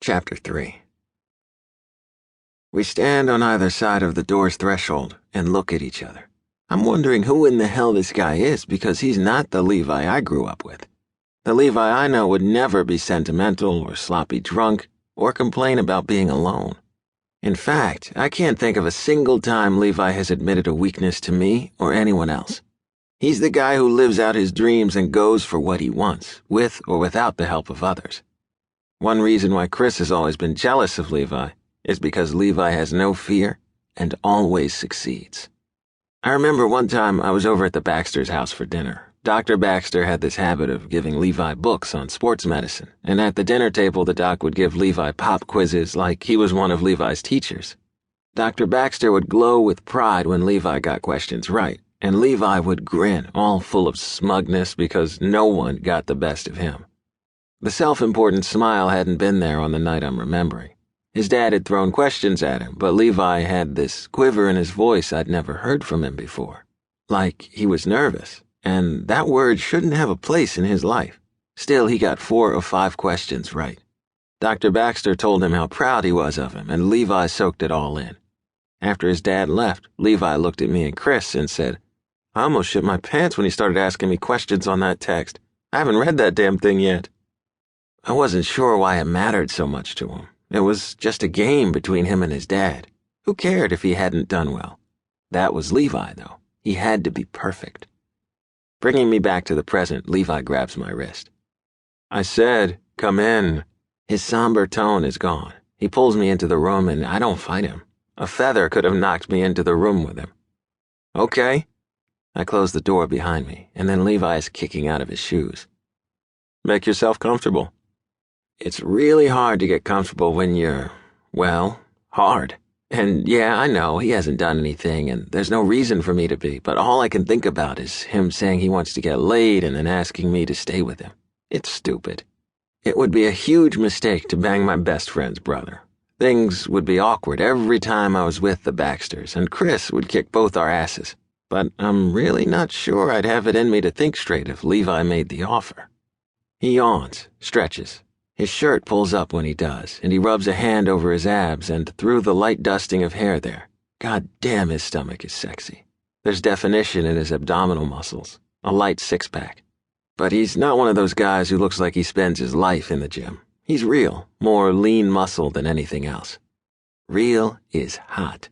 Chapter 3. We stand on either side of the door's threshold and look at each other. I'm wondering who in the hell this guy is, because he's not the Levi I grew up with. The Levi I know would never be sentimental or sloppy drunk or complain about being alone. In fact, I can't think of a single time Levi has admitted a weakness to me or anyone else. He's the guy who lives out his dreams and goes for what he wants, with or without the help of others. One reason why Chris has always been jealous of Levi is because Levi has no fear and always succeeds. I remember one time I was over at the Baxter's house for dinner. Dr. Baxter had this habit of giving Levi books on sports medicine, and at the dinner table the doc would give Levi pop quizzes like he was one of Levi's teachers. Dr. Baxter would glow with pride when Levi got questions right, and Levi would grin, all full of smugness because no one got the best of him. The self-important smile hadn't been there on the night I'm remembering. His dad had thrown questions at him, but Levi had this quiver in his voice I'd never heard from him before. Like he was nervous, and that word shouldn't have a place in his life. Still, he got 4 of 5 questions right. Dr. Baxter told him how proud he was of him, and Levi soaked it all in. After his dad left, Levi looked at me and Chris and said, "I almost shit my pants when he started asking me questions on that text. I haven't read that damn thing yet." I wasn't sure why it mattered so much to him. It was just a game between him and his dad. Who cared if he hadn't done well? That was Levi, though. He had to be perfect. Bringing me back to the present, Levi grabs my wrist. "I said, come in." His somber tone is gone. He pulls me into the room and I don't fight him. A feather could have knocked me into the room with him. "Okay." I close the door behind me, and then Levi is kicking out of his shoes. "Make yourself comfortable." It's really hard to get comfortable when you're, well, hard. And yeah, I know, he hasn't done anything, and there's no reason for me to be, but all I can think about is him saying he wants to get laid and then asking me to stay with him. It's stupid. It would be a huge mistake to bang my best friend's brother. Things would be awkward every time I was with the Baxters, and Chris would kick both our asses. But I'm really not sure I'd have it in me to think straight if Levi made the offer. He yawns, stretches. His shirt pulls up when he does, and he rubs a hand over his abs and through the light dusting of hair there. God damn, his stomach is sexy. There's definition in his abdominal muscles, a light six-pack. But he's not one of those guys who looks like he spends his life in the gym. He's real, more lean muscle than anything else. Real is hot.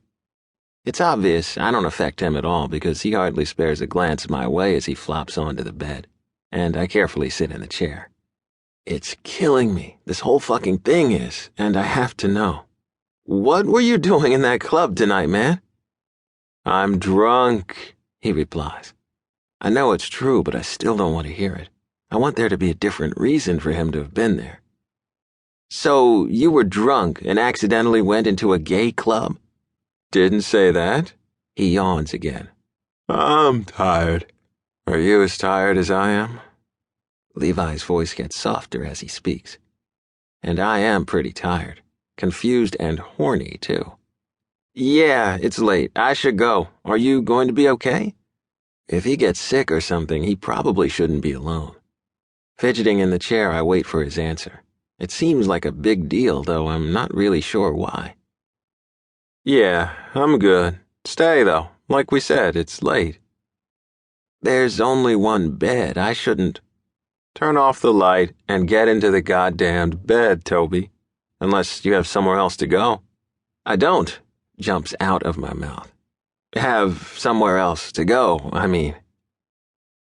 It's obvious I don't affect him at all because he hardly spares a glance my way as he flops onto the bed, and I carefully sit in the chair. It's killing me, this whole fucking thing is, and I have to know. "What were you doing in that club tonight, man?" "I'm drunk," he replies. I know it's true, but I still don't want to hear it. I want there to be a different reason for him to have been there. "So, you were drunk and accidentally went into a gay club?" "Didn't say that." He yawns again. "I'm tired." "Are you as tired as I am?" Levi's voice gets softer as he speaks. And I am pretty tired. Confused and horny, too. "Yeah, it's late. I should go. Are you going to be okay?" If he gets sick or something, he probably shouldn't be alone. Fidgeting in the chair, I wait for his answer. It seems like a big deal, though I'm not really sure why. "Yeah, I'm good. Stay, though. Like we said, it's late." "There's only one bed. I shouldn't..." "Turn off the light and get into the goddamned bed, Toby. Unless you have somewhere else to go." "I don't," jumps out of my mouth. "Have somewhere else to go, I mean."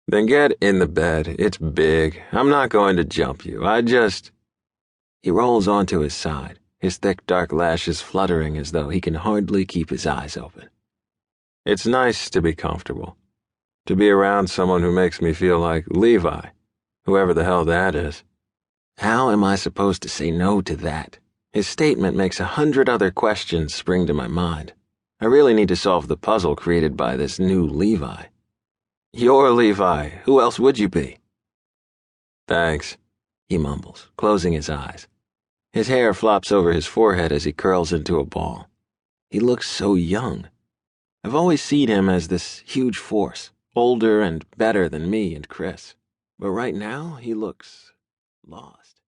"Then get in the bed. It's big. I'm not going to jump you. He rolls onto his side, his thick dark lashes fluttering as though he can hardly keep his eyes open. "It's nice to be comfortable. To be around someone who makes me feel like Levi. Whoever the hell that is." How am I supposed to say no to that? His statement makes 100 other questions spring to my mind. I really need to solve the puzzle created by this new Levi. "You're Levi. Who else would you be?" "Thanks," he mumbles, closing his eyes. His hair flops over his forehead as he curls into a ball. He looks so young. I've always seen him as this huge force, older and better than me and Chris. But right now, he looks lost.